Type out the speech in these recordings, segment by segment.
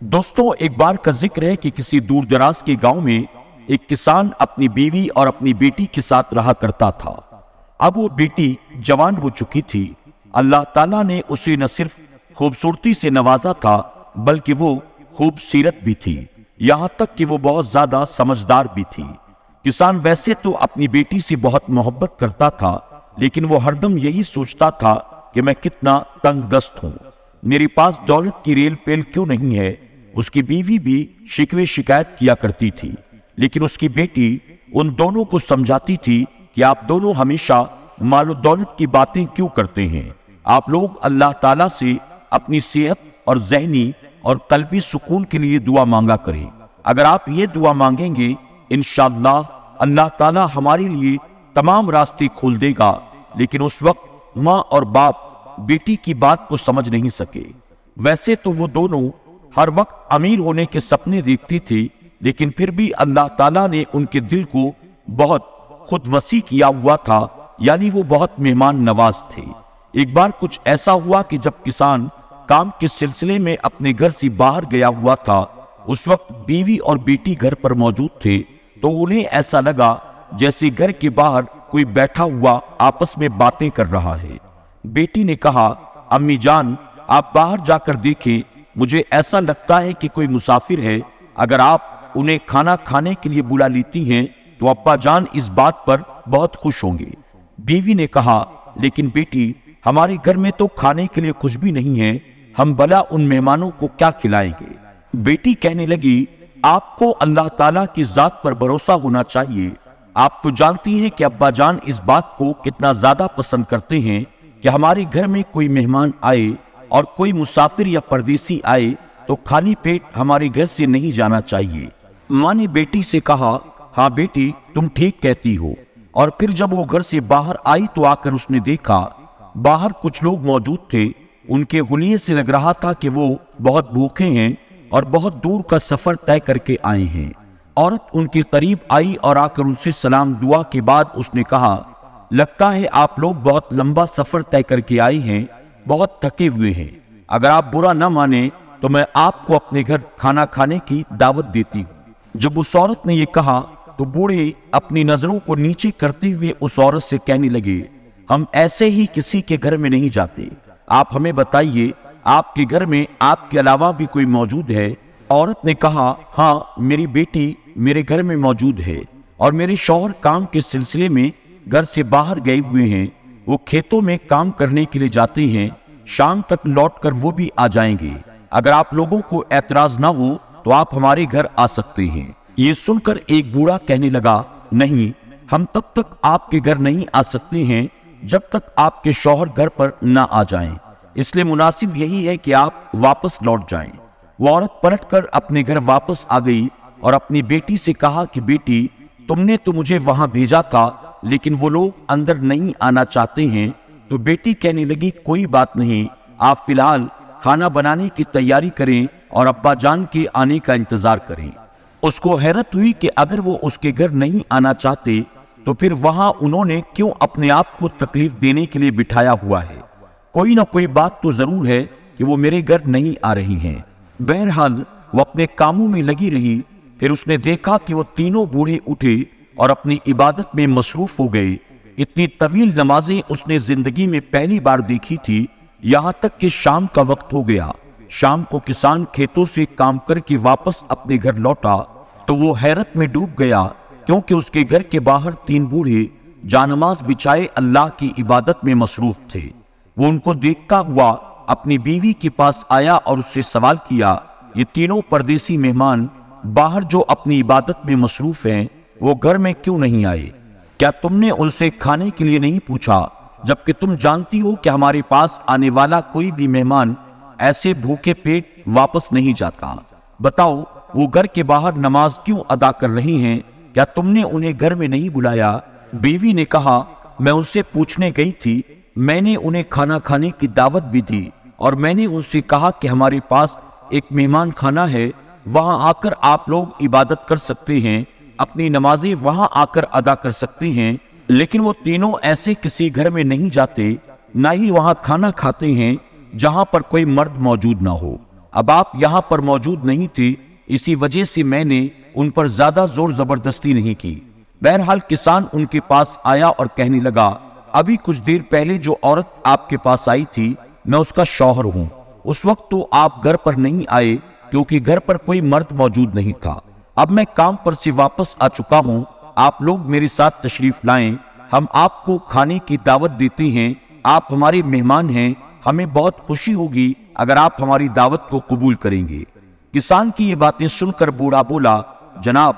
दोस्तों, एक बार का जिक्र है कि किसी दूर दराज के गांव में एक किसान अपनी बीवी और अपनी बेटी के साथ रहा करता था। अब वो बेटी जवान हो चुकी थी। अल्लाह ताला ने उसे न सिर्फ खूबसूरती से नवाजा था, बल्कि वो खूबसीरत भी थी। यहाँ तक कि वो बहुत ज्यादा समझदार भी थी। किसान वैसे तो अपनी बेटी से बहुत मोहब्बत करता था, लेकिन वो हरदम यही सोचता था कि मैं कितना तंगदस्त हूँ, मेरे पास दौलत की रेल पेल क्यों नहीं है। उसकी बीवी भी शिकवे शिकायत किया करती थी, लेकिन उसकी बेटी उन दोनों को समझाती थी कि आप दोनों हमेशा मालो दौलत की बातें क्यों करते हैं। आप लोग अल्लाह ताला से अपनी सेहत और ज़हनी और कल्बी सुकून के लिए दुआ मांगा करें। अगर आप ये दुआ मांगेंगे, इंशाअल्लाह अल्लाह ताला हमारे लिए तमाम रास्ते खोल देगा। लेकिन उस वक्त माँ और बाप बेटी की बात को समझ नहीं सके। वैसे तो वो दोनों हर वक्त अमीर होने के सपने देखती थी, लेकिन फिर भी अल्लाह ताला ने उनके दिल को बहुत खुद वसी किया हुआ था, यानी वो बहुत मेहमान नवाज थे। एक बार कुछ ऐसा हुआ कि जब किसान काम के सिलसिले में अपने घर से बाहर गया हुआ था, उस वक्त बीवी और बेटी घर पर मौजूद थे। तो उन्हें ऐसा लगा जैसे घर के बाहर कोई बैठा हुआ आपस में बातें कर रहा है। बेटी ने कहा, अम्मी जान, आप बाहर जाकर देखें, मुझे ऐसा लगता है कि कोई मुसाफिर है। अगर आप उन्हें खाना खाने के लिए बुला लेती हैं तो अब्बा जान इस बात पर बहुत खुश होंगे। बीवी ने कहा, लेकिन बेटी, हमारे घर में तो खाने के लिए कुछ भी नहीं है, हम भला उन मेहमानों को क्या खिलाएंगे। बेटी कहने लगी, आपको अल्लाह ताला की जात पर भरोसा होना चाहिए। आप तो जानती हैं कि अब्बा जान इस बात को कितना ज्यादा पसंद करते हैं कि हमारे घर में कोई मेहमान आए और कोई मुसाफिर या परदेसी आए तो खाली पेट हमारे घर से नहीं जाना चाहिए। माँ ने बेटी से कहा, हाँ बेटी, तुम ठीक कहती हो। और फिर जब वो घर से बाहर आई तो आकर उसने देखा बाहर कुछ लोग मौजूद थे। उनके हुलिये से लग रहा था कि वो बहुत भूखे हैं और बहुत दूर का सफर तय करके आए हैं। औरत उनके करीब आई और आकर उनसे सलाम दुआ के बाद उसने कहा, लगता है आप लोग बहुत लंबा सफर तय करके आए हैं, बहुत थके हुए हैं। अगर आप बुरा न माने तो मैं आपको अपने घर खाना खाने की दावत देती हूँ। जब उस औरत ने ये कहा तो बूढ़े अपनी नजरों को नीचे करते हुए उस औरत से कहने लगे, हम ऐसे ही किसी के घर में नहीं जाते। आप हमें बताइए, आपके घर में आपके अलावा भी कोई मौजूद है। औरत ने कहा, हाँ, मेरी बेटी मेरे घर में मौजूद है और मेरे शौहर काम के सिलसिले में घर से बाहर गए हुए हैं। वो खेतों में काम करने के लिए जाते हैं, शाम तक लौटकर वो भी आ जाएंगे। अगर आप लोगों को एतराज ना हो तो आप हमारे घर आ सकते हैं। ये सुनकर एक बूढ़ा कहने लगा, नहीं, हम तब तक आपके घर नहीं आ सकते हैं जब तक आपके शौहर घर पर ना आ जाएं। इसलिए मुनासिब यही है कि आप वापस लौट जाएं। वो औरत पलटकर अपने घर वापस आ गई और अपनी बेटी से कहा कि बेटी, तुमने तो मुझे वहां भेजा था, लेकिन वो लोग अंदर नहीं आना चाहते हैं। तो बेटी कहने लगी, कोई बात नहीं, आप फिलहाल खाना बनाने की तैयारी करें और अब्बा जान के आने का इंतजार करें। उसको हैरत हुई कि अगर वो उसके घर नहीं आना चाहते तो फिर वहां उन्होंने क्यों अपने आप को तकलीफ देने के लिए बिठाया हुआ है। कोई ना कोई बात तो जरूर है कि वो मेरे घर नहीं आ रही हैं। बहरहाल वो अपने कामों में लगी रही। फिर उसने देखा कि वो तीनों बूढ़े उठे और अपनी इबादत में मसरूफ हो गए। इतनी तवील नमाजें उसने जिंदगी में पहली बार देखी थी। यहाँ तक कि शाम का वक्त हो गया। शाम को किसान खेतों से काम करके वापस अपने घर लौटा तो वो हैरत में डूब गया, क्योंकि उसके घर के बाहर तीन बूढ़े जानमाज बिछाए अल्लाह की इबादत में मसरूफ थे। वो उनको देखता हुआ अपनी बीवी के पास आया और उससे सवाल किया, ये तीनों परदेसी मेहमान बाहर जो अपनी इबादत में मसरूफ हैं, वो घर में क्यों नहीं आए? क्या तुमने उनसे खाने के लिए नहीं पूछा, जबकि तुम जानती हो कि हमारे पास आने वाला कोई भी मेहमान ऐसे भूखे पेट वापस नहीं जाता। बताओ, वो घर के बाहर नमाज क्यों अदा कर रही हैं? क्या तुमने उन्हें घर में नहीं बुलाया? बीवी ने कहा, मैं उनसे पूछने गई थी, मैंने उन्हें खाना खाने की दावत भी दी और मैंने उनसे कहा कि हमारे पास एक मेहमान खाना है, वहां आकर आप लोग इबादत कर सकते हैं, अपनी नमाजें वहां आकर अदा कर सकते हैं। लेकिन वो तीनों ऐसे किसी घर में नहीं जाते, ना ही वहां खाना खाते हैं जहां पर कोई मर्द मौजूद ना हो। اب آپ یہاں پر موجود نہیں تھے، اسی وجہ سے میں نے ان پر زیادہ زور زبردستی نہیں کی۔ بہرحال کسان ان کے پاس آیا اور کہنے لگا، ابھی کچھ دیر پہلے جو عورت آپ کے پاس آئی تھی میں اس کا شوہر ہوں۔ اس وقت تو آپ گھر پر نہیں آئے کیونکہ گھر پر کوئی مرد موجود نہیں تھا۔ اب میں کام پر سے واپس آ چکا ہوں، آپ لوگ میرے ساتھ تشریف لائیں، ہم آپ کو کھانے کی دعوت دیتے ہیں، آپ ہمارے مہمان ہیں، ہمیں بہت خوشی ہوگی اگر آپ ہماری دعوت کو قبول کریں گے۔ کسان کی یہ باتیں سن کر بوڑھا بولا، جناب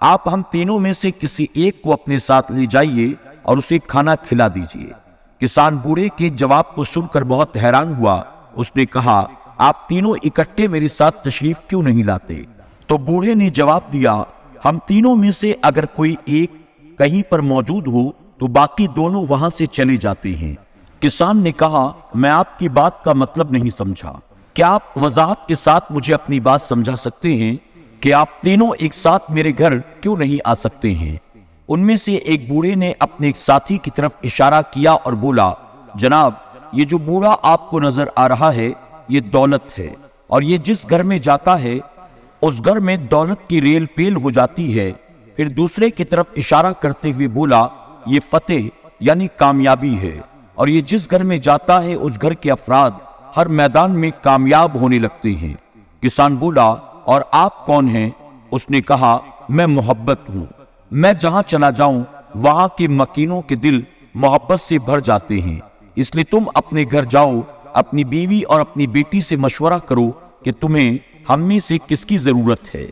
آپ ہم تینوں میں سے کسی ایک کو اپنے ساتھ لے جائیے اور اسے کھانا کھلا دیجیے۔ کسان بوڑھے کے جواب کو سن کر بہت حیران ہوا، اس نے کہا، آپ تینوں اکٹھے میرے ساتھ تشریف کیوں نہیں لاتے؟ تو بوڑھے نے جواب دیا، ہم تینوں میں سے اگر کوئی ایک کہیں پر موجود ہو تو باقی دونوں وہاں سے چلے جاتے ہیں۔ کسان نے کہا، میں آپ کی بات کا مطلب نہیں سمجھا، کیا آپ وضاحت کے ساتھ مجھے اپنی بات سمجھا سکتے ہیں کہ آپ تینوں ایک ساتھ میرے گھر کیوں نہیں آ سکتے ہیں؟ ان میں سے ایک بوڑھے نے اپنے ایک ساتھی کی طرف اشارہ کیا اور بولا، جناب یہ جو بوڑھا آپ کو نظر آ رہا ہے یہ دولت ہے، اور یہ جس گھر میں جاتا ہے اس گھر میں دولت کی ریل پیل ہو جاتی ہے۔ پھر دوسرے کی طرف اشارہ کرتے ہوئے بولا، یہ فتح یعنی کامیابی ہے، اور یہ جس گھر میں جاتا ہے اس گھر کے افراد ہر میدان میں کامیاب ہونے لگتے ہیں۔ کسان بولا، اور آپ کون ہیں؟ اس نے کہا، میں محبت ہوں، میں جہاں چلا جاؤں وہاں کے مکینوں کے دل محبت سے بھر جاتے ہیں، اس لیے تم اپنے گھر جاؤ، اپنی بیوی اور اپنی بیٹی سے مشورہ کرو کہ تمہیں ہم میں سے کس کی ضرورت ہے۔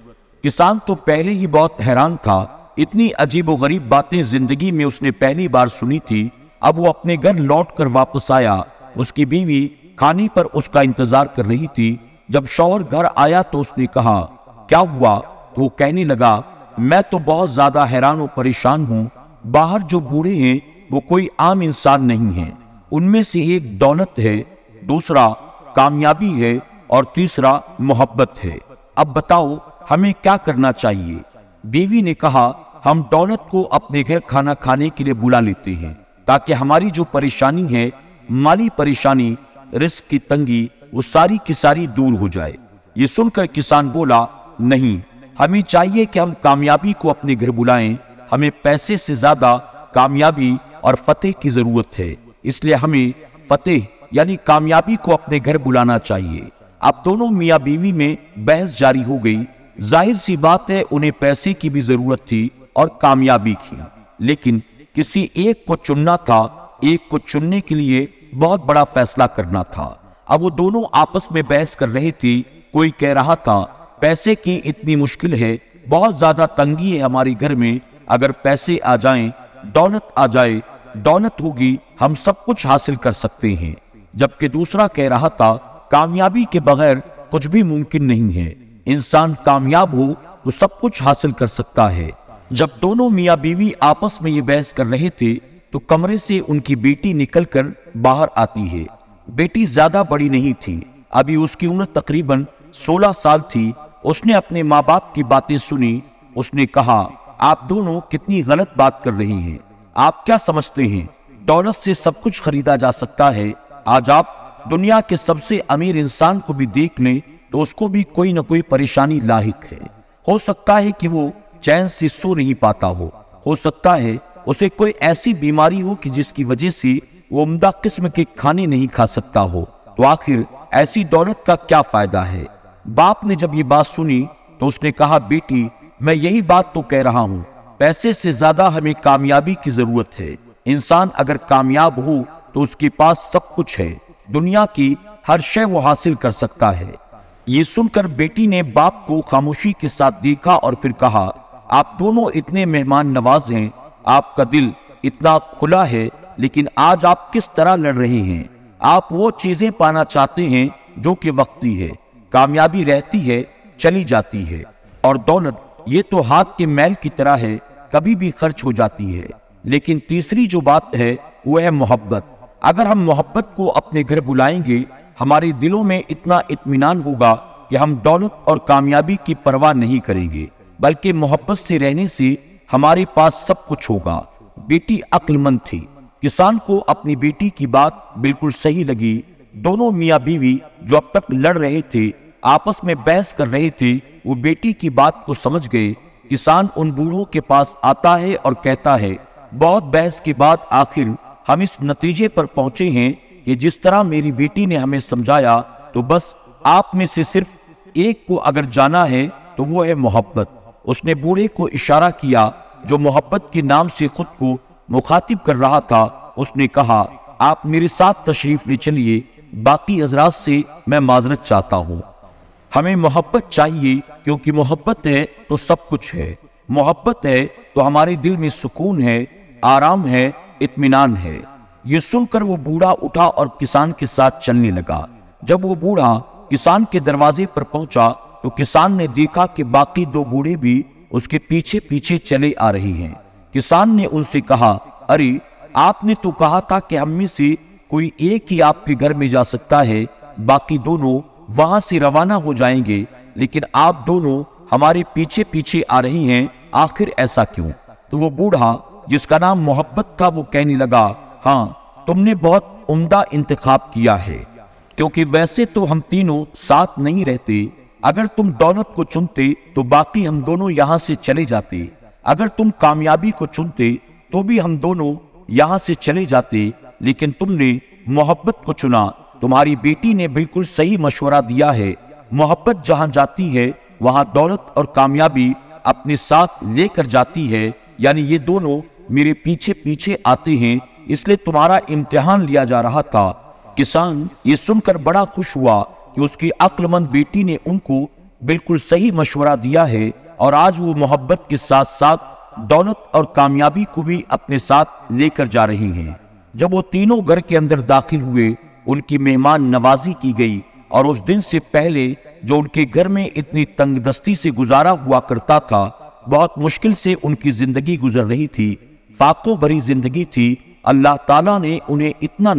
کسان تو پہلے ہی بہت حیران تھا، اتنی عجیب و غریب باتیں زندگی میں اس نے پہلی بار سنی تھی۔ اب وہ اپنے گھر لوٹ کر واپس آیا، اس کی بیوی کھانے پر اس کا انتظار کر رہی تھی۔ جب شوہر گھر آیا تو اس نے کہا، کیا ہوا؟ تو وہ کہنے لگا، میں تو بہت زیادہ حیران و پریشان ہوں، باہر جو بوڑھے ہیں وہ کوئی عام انسان نہیں ہیں، ان میں سے ایک دولت ہے، دوسرا کامیابی ہے اور تیسرا محبت ہے، اب بتاؤ ہمیں کیا کرنا چاہیے؟ بیوی نے کہا، ہم دولت کو اپنے گھر کھانا کھانے کے لیے بلا لیتے ہیں تاکہ ہماری جو پریشانی ہے، مالی پریشانی، رزق کی تنگی، وہ ساری کی ساری دور ہو جائے۔ یہ سن کر کسان بولا، نہیں، ہمیں چاہیے کہ ہم کامیابی کو اپنے گھر بلائیں، ہمیں پیسے سے زیادہ کامیابی اور فتح کی ضرورت ہے، اس لیے ہمیں فتح یعنی کامیابی کو اپنے گھر بلانا چاہیے۔ اب دونوں میاں بیوی میں بحث جاری ہو گئی۔ ظاہر سی بات ہے انہیں پیسے کی بھی ضرورت تھی اور کامیابی کی، لیکن کسی ایک کو چننا تھا، ایک کو چننے کے لیے بہت بڑا فیصلہ کرنا تھا۔ اب وہ دونوں آپس میں بحث کر رہے تھے، کوئی کہہ رہا تھا، پیسے کی اتنی مشکل ہے، بہت زیادہ تنگی ہے ہمارے گھر میں، اگر پیسے آ جائیں، دولت آ جائے، دولت ہوگی ہم سب کچھ حاصل کر سکتے ہیں، جبکہ دوسرا کہہ رہا تھا، کامیابی کے بغیر کچھ بھی ممکن نہیں ہے، انسان کامیاب ہو تو سب کچھ حاصل کر سکتا ہے۔ جب دونوں میاں بیوی آپس میں یہ بحث کر رہے تھے تو کمرے سے ان کی بیٹی نکل کر باہر آتی ہے۔ بیٹی زیادہ بڑی نہیں تھی، ابھی اس کی عمر تقریباً 16 سال تھی۔ اس نے اپنے ماں باپ کی باتیں سنی، اس نے کہا، آپ دونوں کتنی غلط بات کر رہی ہیں، آپ کیا سمجھتے ہیں دولت سے سب کچھ خریدا جا سکتا ہے؟ آج آپ دنیا کے سب سے امیر انسان کو بھی دیکھ لیں تو اس کو بھی کوئی نہ کوئی پریشانی لاحق ہے، ہو سکتا ہے کہ وہ چین سے سو نہیں پاتا ہو سکتا ہے اسے کوئی ایسی بیماری ہو کہ جس کی وجہ سے وہ عمدہ قسم کے کھانے نہیں کھا سکتا ہو، تو آخر ایسی دولت کا کیا فائدہ ہے؟ باپ نے جب یہ بات سنی تو اس نے کہا، بیٹی میں یہی بات تو کہہ رہا ہوں، پیسے سے زیادہ ہمیں کامیابی کی ضرورت ہے۔ انسان اگر کامیاب ہو تو اس کے پاس سب کچھ ہے، دنیا کی ہر شے وہ حاصل کر سکتا ہے۔ یہ سن کر بیٹی نے باپ کو خاموشی کے ساتھ دیکھا اور پھر کہا، آپ دونوں اتنے مہمان نواز ہیں، آپ کا دل اتنا کھلا ہے، لیکن آج آپ کس طرح لڑ رہے ہیں؟ آپ وہ چیزیں پانا چاہتے ہیں جو کہ وقتی ہے، کامیابی رہتی ہے، چلی جاتی ہے، اور دولت یہ تو ہاتھ کے میل کی طرح ہے، کبھی بھی خرچ ہو جاتی ہے۔ لیکن تیسری جو بات ہے وہ ہے محبت۔ اگر ہم محبت کو اپنے گھر بلائیں گے، ہمارے دلوں میں اتنا اطمینان ہوگا کہ ہم دولت اور کامیابی کی پرواہ نہیں کریں گے، بلکہ محبت سے رہنے سے ہمارے پاس سب کچھ ہوگا۔ بیٹی عقل مند تھی، کسان کو اپنی بیٹی کی بات بالکل صحیح لگی۔ دونوں میاں بیوی جو اب تک لڑ رہے تھے आपस में बहस कर रहे थे, वो बेटी की बात को समझ गए। किसान उन बूढ़ों के पास आता है और कहता है, बहुत बहस के बाद आखिर हम इस नतीजे पर पहुंचे हैं कि जिस तरह मेरी बेटी ने हमें समझाया, तो बस आप में से सिर्फ एक को अगर जाना है तो वो है मोहब्बत। उसने बूढ़े को इशारा किया जो मोहब्बत के नाम से खुद को मुखातिब कर रहा था। उसने कहा, आप मेरे साथ तशरीफ ले चलिए, बाकी हजरात से मैं माजरत चाहता हूँ। हमें मोहब्बत चाहिए, क्योंकि मोहब्बत है तो सब कुछ है। मोहब्बत है तो हमारे दिल में सुकून है, आराम है, इत्मीनान है। ये सुनकर वो बूढ़ा उठा और किसान के साथ चलने लगा। जब वो बूढ़ा किसान के दरवाजे पर पहुंचा तो किसान ने देखा कि बाकी दो बूढ़े भी उसके पीछे पीछे चले आ रही हैं। किसान ने उनसे कहा, अरे आपने तो कहा था कि हम में से कोई एक ही आपके घर में जा सकता है, बाकी दोनों वहां से रवाना हो जाएंगे, लेकिन आप दोनों हमारे पीछे पीछे आ रही हैं, आखिर ऐसा क्यों? तो वो बूढ़ा जिसका नाम मोहब्बत था वो कहने लगा, हाँ, तुमने बहुत उम्दा इंतखाब किया है, क्योंकि वैसे तो हम तीनों साथ नहीं रहते। अगर तुम दौलत को चुनते तो बाकी हम दोनों यहां से चले जाते। अगर तुम कामयाबी को चुनते तो भी हम दोनों यहां से चले जाते, लेकिन तुमने मोहब्बत को चुना। तुम्हारी बेटी ने बिल्कुल सही मशवरा दिया है। मोहब्बत जहां जाती है वहां दौलत और कामयाबी अपने साथ लेकर जाती है। यानी ये दोनों मेरे पीछे पीछे आते हैं, इसलिए तुम्हारा इम्तिहान लिया जा रहा था। किसान ये सुनकर बड़ा खुश हुआ कि उसकी अक्लमंद बेटी ने उनको बिल्कुल सही मशवरा दिया है, और आज वो मोहब्बत के साथ साथ दौलत और कामयाबी को भी अपने साथ लेकर जा रही हैं। जब वो तीनों घर के अंदर दाखिल हुए, उनकी मेहमान नवाजी की गई, और उस दिन से पहले जो उनके घर में इतनी तंगदस्ती से गुजारा हुआ करता था, बहुत मुश्किल से उनकी जिंदगी गुजर रही थी, फाकों भरी जिंदगी थी। अल्लाह ताला ने उन्हें इतना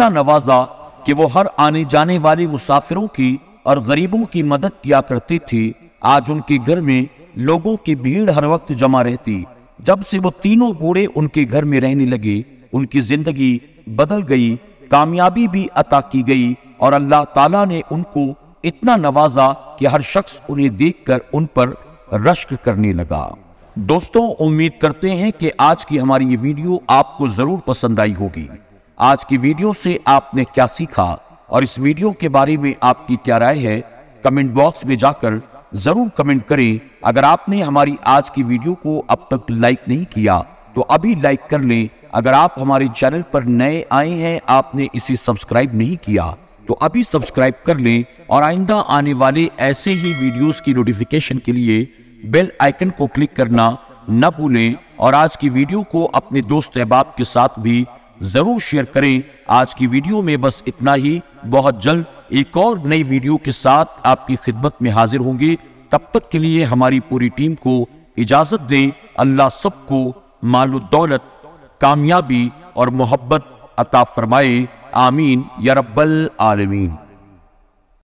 नवाजा कि वो हर आने जाने वाले मुसाफिरों की और गरीबों की मदद किया करती थी। आज उनके घर में लोगों की भीड़ हर वक्त जमा रहती। जब से वो तीनों बूढ़े उनके घर में रहने लगे, उनकी जिंदगी बदल गई, कामयाबी भी अता की गई, और अल्लाह ताला ने उनको इतना नवाजा कि हर शख्स उन्हें देखकर उन पर रश्क करने लगा। दोस्तों, उम्मीद करते हैं कि आज की हमारी ये वीडियो आपको जरूर पसंद आई होगी। आज की वीडियो से आपने क्या सीखा और इस वीडियो के बारे में आपकी क्या राय है, कमेंट बॉक्स में जाकर जरूर कमेंट करें। अगर आपने हमारी आज की वीडियो को अब तक लाइक नहीं किया तो अभी लाइक कर लें। अगर आप हमारे चैनल पर नए आए हैं, आपने इसे सब्सक्राइब नहीं किया तो अभी सब्सक्राइब कर लें, और आइंदा आने वाले ऐसे ही वीडियोस की नोटिफिकेशन के लिए बेल आइकन को क्लिक करना न भूलें। और आज की वीडियो को अपने दोस्त अहबाब के साथ भी जरूर शेयर करें। आज की वीडियो में बस इतना ही। बहुत जल्द एक और नई वीडियो के साथ आपकी खिदमत में हाजिर होंगे। तब तक के लिए हमारी पूरी टीम को इजाजत दें। अल्लाह सबको माल दौलत, कामयाबी और मोहब्बत अता फरमाए। आमीन या रब्बल आलमीन।